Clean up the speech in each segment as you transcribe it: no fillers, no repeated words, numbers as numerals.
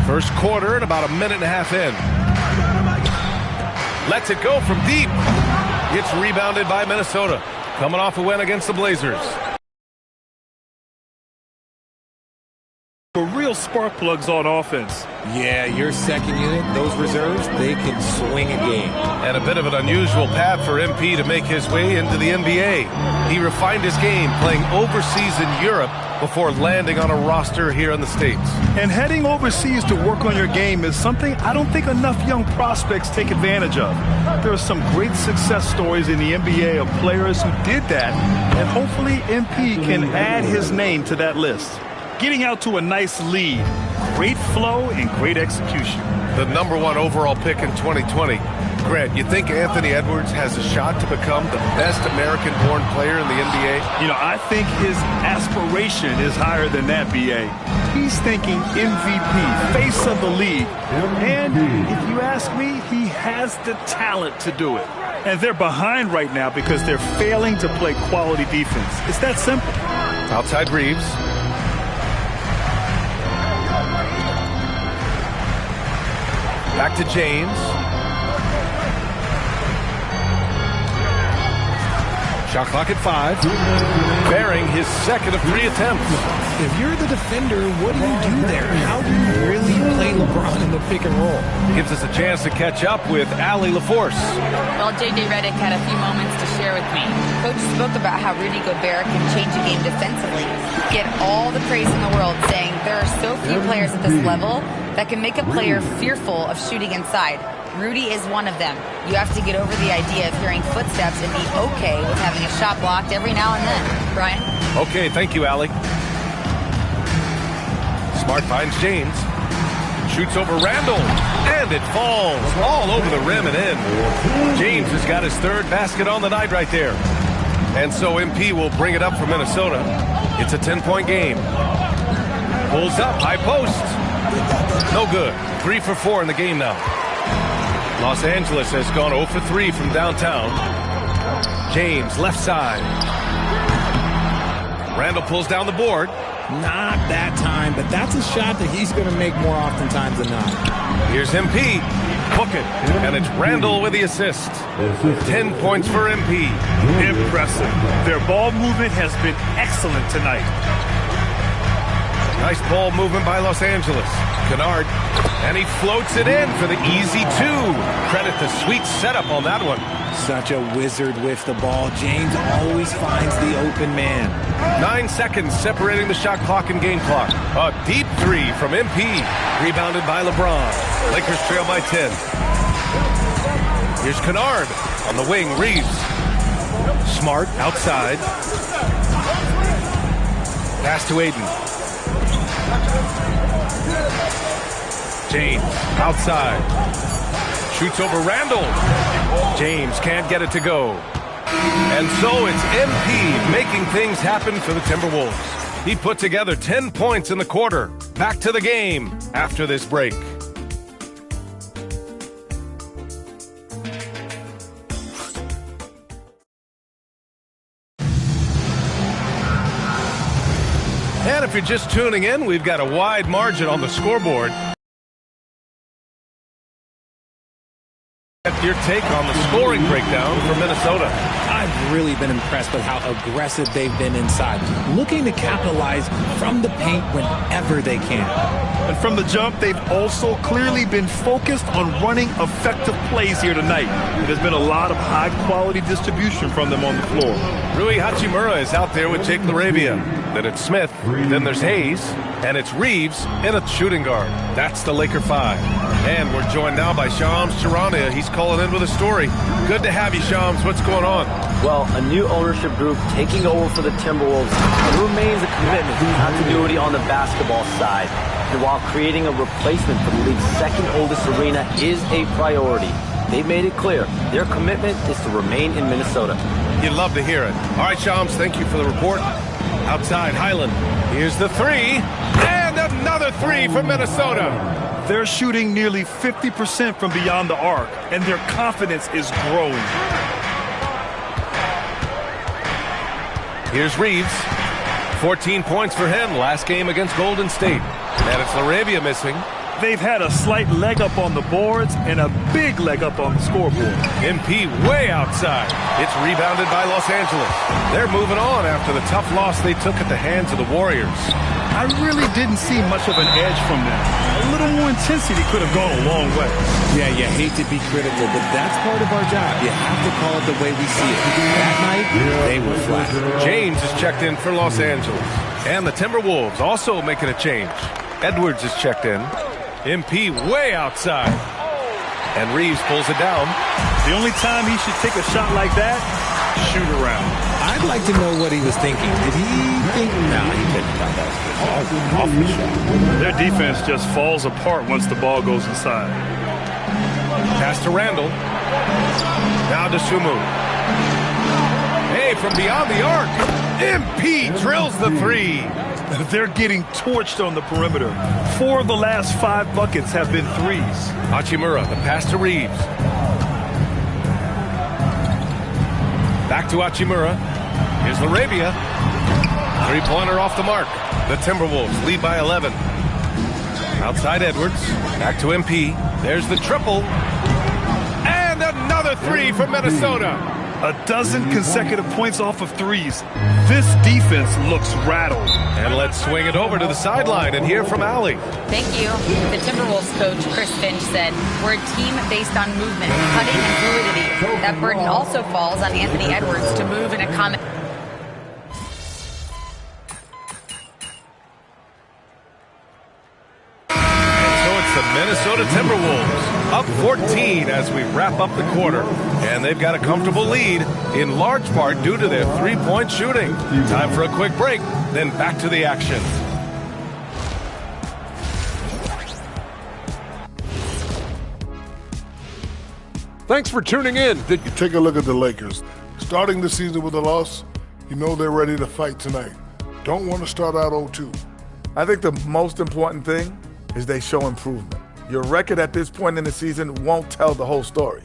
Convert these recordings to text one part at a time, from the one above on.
First quarter and about a minute and a half in. Lets it go from deep. Gets rebounded by Minnesota. Coming off a win against the Blazers. For real spark plugs on offense. Yeah, your second unit, those reserves, they can swing a game. And a bit of an unusual path for MP to make his way into the NBA. He refined his game playing overseas in Europe before landing on a roster here in the States. And heading overseas to work on your game is something I don't think enough young prospects take advantage of. There are some great success stories in the NBA of players who did that, and hopefully MP can add his name to that list. Getting out to a nice lead, great flow, and great execution. The #1 overall pick in 2020. Grant, you think Anthony Edwards has a shot to become the best American-born player in the NBA? You know, I think his aspiration is higher than that, B.A. He's thinking MVP, face of the league. And if you ask me, he has the talent to do it. And they're behind right now because they're failing to play quality defense. It's that simple. Outside Reeves. Back to James. Shot clock at 5. Bearing his second of 3 attempts. If you're the defender, what do you do there? How do you really play LeBron in the pick and roll? Gives us a chance to catch up with Allie LaForce. Well, J.J. Redick had a few moments to share with me. Coach spoke about how Rudy Gobert can change a game defensively. Get all the praise in the world, saying there are so few players at this level that can make a player fearful of shooting inside. Rudy is one of them. You have to get over the idea of hearing footsteps and be okay with having a shot blocked every now and then. Brian? Okay, thank you, Allie. Smart finds James. Shoots over Randall. And it falls all over the rim and in. James has got his third basket on the night right there. And so MP will bring it up for Minnesota. It's a 10-point game. Pulls up, high post. No good. 3 for 4 in the game now. Los Angeles has gone 0 for 3 from downtown. James, left side. Randall pulls down the board. Not that time, but that's a shot that he's going to make more oftentimes than not. Here's MP. Hook it. And it's Randall with the assist. 10 points for MP. Impressive. Their ball movement has been excellent tonight. Nice ball movement by Los Angeles. Kennard. And he floats it in for the easy 2. Credit the sweet setup on that one. Such a wizard with the ball. James always finds the open man. 9 seconds separating the shot clock and game clock. A deep 3 from MP. Rebounded by LeBron. Lakers trail by 10. Here's Kennard. On the wing, Reeves. Smart outside. Pass to Aiden. James outside. Shoots over Randall. James can't get it to go. And so it's MP making things happen for the Timberwolves. He put together 10 points in the quarter. Back to the game after this break. And if you're just tuning in, we've got a wide margin on the scoreboard. Your take on the scoring breakdown for Minnesota. I've really been impressed with how aggressive they've been inside, looking to capitalize from the paint whenever they can. And from the jump, they've also clearly been focused on running effective plays here tonight. There's been a lot of high-quality distribution from them on the floor. Rui Hachimura is out there with Jake LaRavia. Then it's Smith. Then there's Hayes. And it's Reeves in a shooting guard. That's the Laker 5. And we're joined now by Shams Charania. He's calling in with a story. Good to have you, Shams. What's going on? Well, a new ownership group taking over for the Timberwolves. There remains a commitment to continuity on the basketball side. And while creating a replacement for the league's second oldest arena is a priority, they've made it clear their commitment is to remain in Minnesota. You'd love to hear it. All right, Shams, thank you for the report. Outside, Highland. Here's the 3. And another 3 from Minnesota. They're shooting nearly 50% from beyond the arc, and their confidence is growing. Here's Reeves. 14 points for him last game against Golden State. And it's LaRavia missing. They've had a slight leg up on the boards and a big leg up on the scoreboard. MP way outside. It's rebounded by Los Angeles. They're moving on after the tough loss they took at the hands of the Warriors. I really didn't see much of an edge from them. A little more intensity could have gone a long way. Yeah, you hate to be critical, but that's part of our job. You have to call it the way we see it. That night, they were flat. James is checked in for Los Angeles. And the Timberwolves also making a change. Edwards is checked in. MP way outside. And Reeves pulls it down. The only time he should take a shot like that, shoot around. I'd like to know what he was thinking. Did he think? No, he couldn't. Off the shot. Their defense just falls apart once the ball goes inside. Pass to Randall. Now to Sumu. Hey, from beyond the arc. MP drills the three. They're getting torched on the perimeter. 4 of the last 5 buckets have been threes. Hachimura, the pass to Reeves. Back to Hachimura. Here's Larabia. Three-pointer off the mark. The Timberwolves lead by 11. Outside Edwards. Back to MP. There's the triple. And another three from Minnesota. A dozen consecutive points off of threes. This defense looks rattled. And let's swing it over to the sideline and hear from Allie. Thank you. The Timberwolves coach, Chris Finch, said, "We're a team based on movement, cutting, and fluidity. That burden also falls on Anthony Edwards to move in a common..." Minnesota Timberwolves up 14 as we wrap up the quarter. And they've got a comfortable lead, in large part due to their three-point shooting. Time for a quick break, then back to the action. Thanks for tuning in. You take a look at the Lakers. Starting the season with a loss, you know they're ready to fight tonight. Don't want to start out 0-2. I think the most important thing is they show improvement. Your record at this point in the season won't tell the whole story.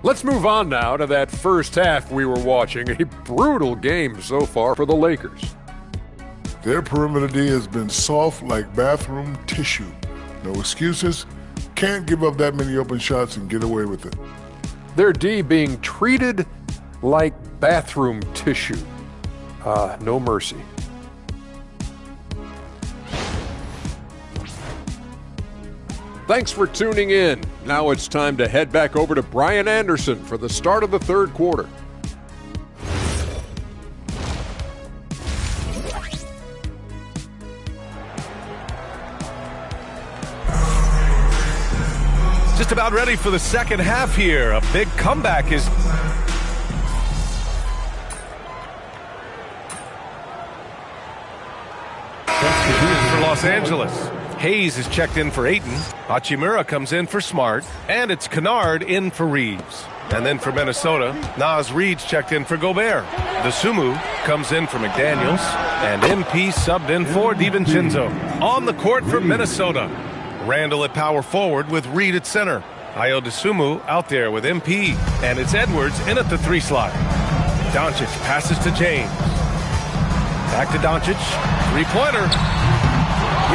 Let's move on now to that first half we were watching. A brutal game so far for the Lakers. Their perimeter D has been soft like bathroom tissue. No excuses. Can't give up that many open shots and get away with it. Their D being treated like bathroom tissue. No mercy. Thanks for tuning in. Now it's time to head back over to Brian Anderson for the start of the third quarter. Just about ready for the second half here. A big comeback is... for Los Angeles. Hayes is checked in for Ayton. Hachimura comes in for Smart. And it's Kennard in for Reeves. And then for Minnesota, Naz Reid's checked in for Gobert. Dosunmu comes in for McDaniels. And MP subbed in for DiVincenzo. On the court for Minnesota. Randall at power forward with Reed at center. Ayo Dosunmu out there with MP. And it's Edwards in at the three slot. Doncic passes to James. Back to Doncic. Three-pointer.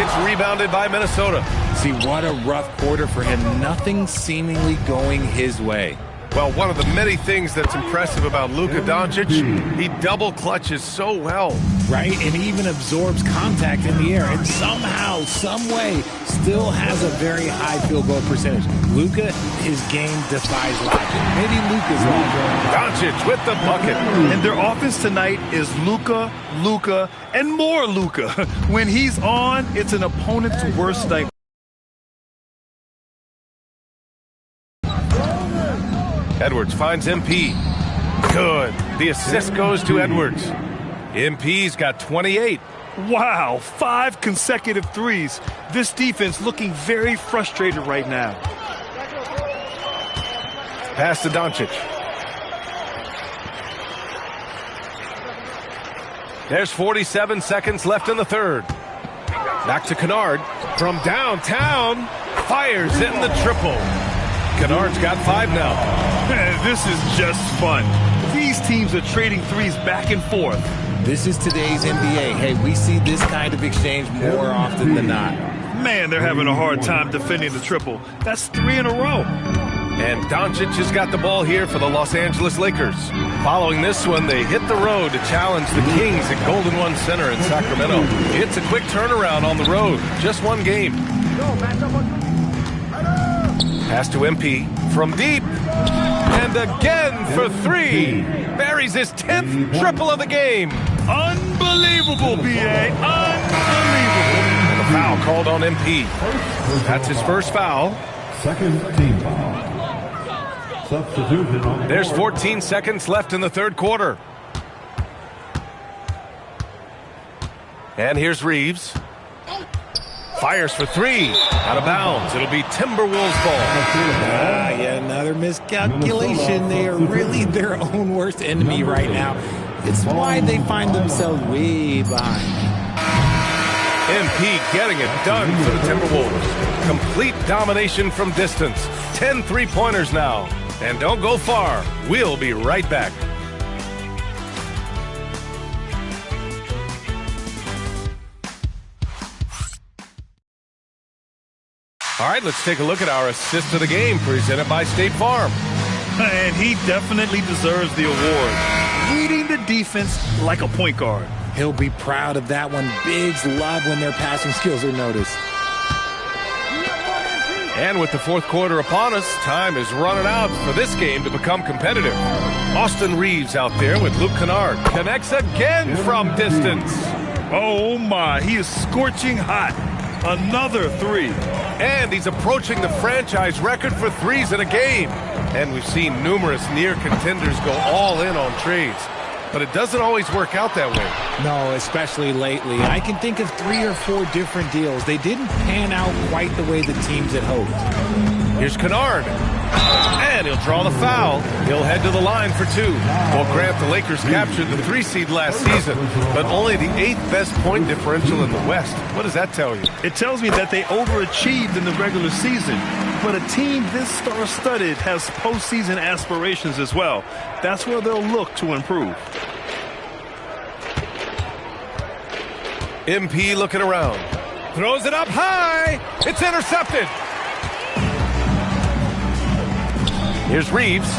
It's rebounded by Minnesota. See, what a rough quarter for him. Nothing seemingly going his way. Well, one of the many things that's impressive about Luka Doncic, he double clutches so well. Right, and he even absorbs contact in the air, and somehow, some way, still has a very high field goal percentage. Luka, his game defies logic. Maybe Luka's logic. Doncic with the bucket. And their offense tonight is Luka, Luka, and more Luka. When he's on, it's an opponent's worst nightmare. Edwards finds MP. Good. The assist goes to Edwards. MP's got 28. Wow, 5 consecutive threes. This defense looking very frustrated right now. Pass to Doncic. There's 47 seconds left in the third. Back to Kennard. From downtown, fires in the triple. Kennard's got 5 now. This is just fun. These teams are trading threes back and forth. This is today's NBA. Hey, we see this kind of exchange more often than not. Man, they're having a hard time defending the triple. That's 3 in a row. And Doncic has got the ball here for the Los Angeles Lakers. Following this one, they hit the road to challenge the Kings at Golden One Center in Sacramento. It's a quick turnaround on the road. Just one game. Pass to MP from deep. And again for 3. Buries his 10th triple of the game. Unbelievable, B.A. Unbelievable. And the foul called on MP. That's his first foul. Second team foul. Substitution on the There's board. 14 seconds left in the third quarter. And here's Reeves. Fires for 3. Out of bounds. It'll be Timberwolves ball. Yeah, another miscalculation. They are really their own worst enemy right now. It's why they find themselves way behind. MP getting it done for the Timberwolves. Complete domination from distance. 10 three-pointers now. And don't go far. We'll be right back. All right, let's take a look at our assist of the game presented by State Farm. And he definitely deserves the award. Leading the defense like a point guard. He'll be proud of that one. Bigs love when their passing skills are noticed. And with the fourth quarter upon us, time is running out for this game to become competitive. Austin Reeves out there with Luke Kennard. Connects again from distance. Oh, my. He is scorching hot. Another 3. And he's approaching the franchise record for threes in a game. And we've seen numerous near contenders go all in on trades. But it doesn't always work out that way. No, especially lately. I can think of 3 or 4 different deals. They didn't pan out quite the way the teams had hoped. Here's Kennard. And he'll draw the foul. He'll head to the line for 2. Well, Grant, the Lakers captured the 3 seed last season, but only the 8th best point differential in the West. What does that tell you? It tells me that they overachieved in the regular season. But a team this star-studded has postseason aspirations as well. That's where they'll look to improve. MP looking around. Throws it up high. It's intercepted. Here's Reeves.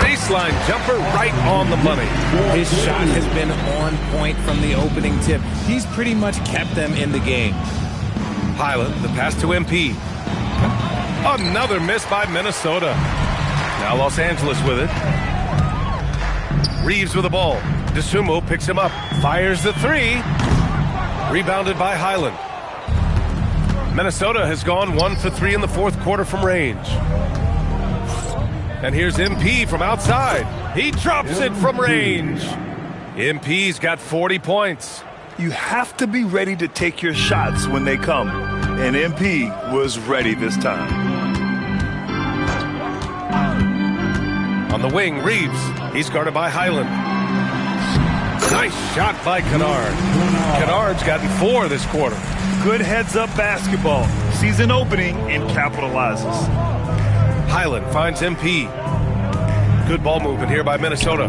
Baseline jumper right on the money. His shot has been on point from the opening tip. He's pretty much kept them in the game. Highland, the pass to MP. Another miss by Minnesota. Now Los Angeles with it. Reeves with the ball. DeSumo picks him up. Fires the 3. Rebounded by Highland. Minnesota has gone 1 for 3 in the fourth quarter from range. And here's MP from outside. He drops it from range. MP's got 40 points. You have to be ready to take your shots when they come. And MP was ready this time. On the wing, Reeves. He's guarded by Highland. Nice shot by Kennard. Kennard's gotten 4 this quarter. Good heads-up basketball. Season opening and capitalizes. Highland finds MP. Good ball movement here by Minnesota.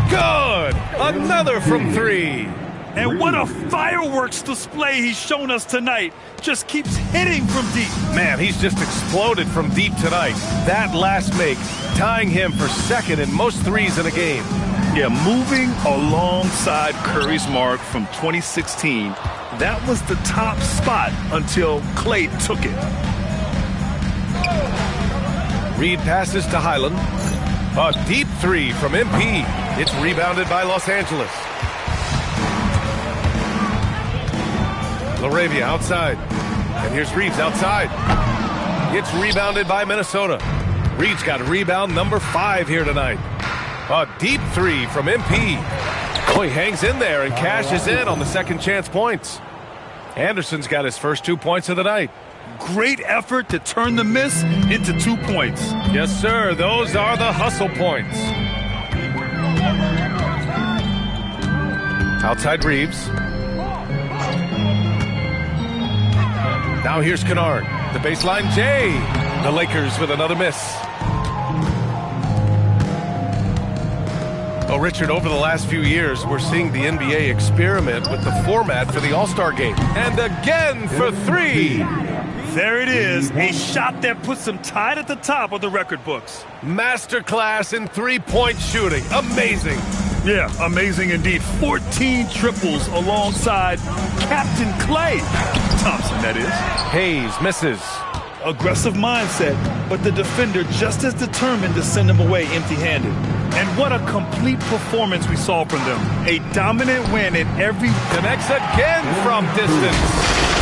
Good! Another from 3. And what a fireworks display he's shown us tonight. Just keeps hitting from deep. Man, he's just exploded from deep tonight. That last make, tying him for second in most threes in a game. Yeah, moving alongside Curry's mark from 2016. That was the top spot until Clay took it. Reed passes to Highland. A deep 3 from MP. It's rebounded by Los Angeles. Laravia outside. And here's Reeves outside. It's rebounded by Minnesota. Reeves got rebound number 5 here tonight. A deep 3 from MP. Oh, he hangs in there and cashes in on the second chance points. Anderson's got his first 2 points of the night. Great effort to turn the miss into 2 points. Yes, sir. Those are the hustle points. Outside Reeves. Now here's Kennard. The baseline J. The Lakers with another miss. Oh, Richard, over the last few years, we're seeing the NBA experiment with the format for the All-Star game. And again for three. There it is, a shot that puts them tied at the top of the record books. Masterclass in three-point shooting. Amazing. Yeah, amazing indeed. 14 triples alongside Captain Klay Thompson, that is. Hayes misses. Aggressive mindset, but the defender just as determined to send him away empty-handed. And what a complete performance we saw from them. A dominant win in every... Connects again from distance.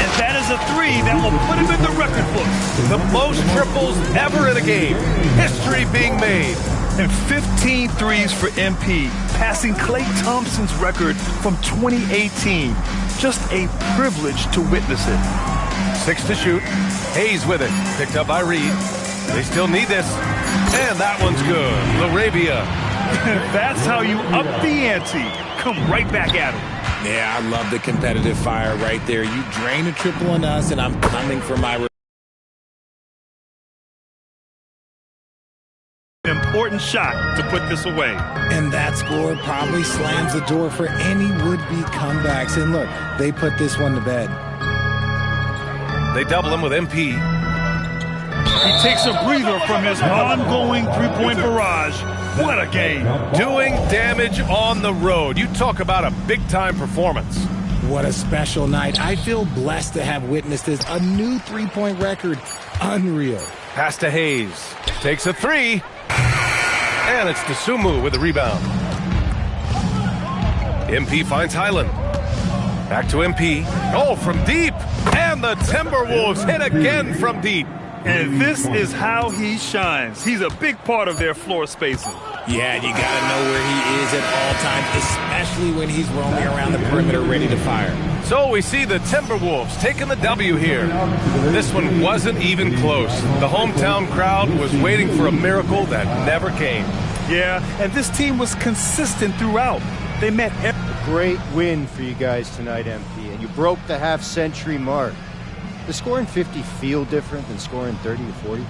And that is a three that will put him in the record books. The most triples ever in a game. History being made. And 15 threes for MP, passing Klay Thompson's record from 2018. Just a privilege to witness it. 6 to shoot. Hayes with it. Picked up by Reed. They still need this. And that one's good. LaRavia. That's how you up the ante. Come right back at him. Yeah, I love the competitive fire right there. You drain a triple on us, and I'm coming for my... An important shot to put this away. And that score probably slams the door for any would-be comebacks. And look, they put this one to bed. They double him with MP. He takes a breather from his ongoing three-point barrage. What a game. Doing damage on the road. You talk about a big-time performance. What a special night. I feel blessed to have witnessed this. A new three-point record. Unreal. Pass to Hayes. Takes a three. And it's Dosunmu with the rebound. MP finds Highland. Back to MP. Oh, from deep. And the Timberwolves hit again from deep. And this is how he shines. He's a big part of their floor spacing. Yeah, you got to know where he is at all times, especially when he's roaming around the perimeter ready to fire. So we see the Timberwolves taking the W here. This one wasn't even close. The hometown crowd was waiting for a miracle that never came. Yeah, and this team was consistent throughout. They met every... Great win for you guys tonight, MP, and you broke the half-century mark. Does scoring 50 feel different than scoring 30 to 40?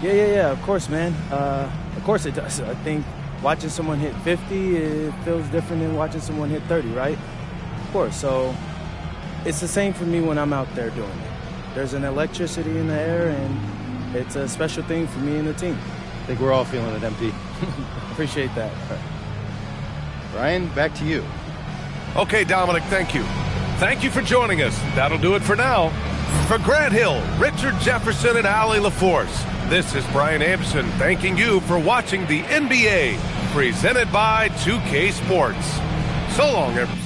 Yeah, of course, man. Of course it does. I think watching someone hit 50, it feels different than watching someone hit 30, right? Of course, so it's the same for me when I'm out there doing it. There's an electricity in the air, and it's a special thing for me and the team. I think we're all feeling it, MP. Appreciate that. Ryan, back to you. Okay, Dominic, thank you. Thank you for joining us. That'll do it for now. For Grant Hill, Richard Jefferson, and Allie LaForce, this is Brian Anderson thanking you for watching the NBA, presented by 2K Sports. So long, everyone.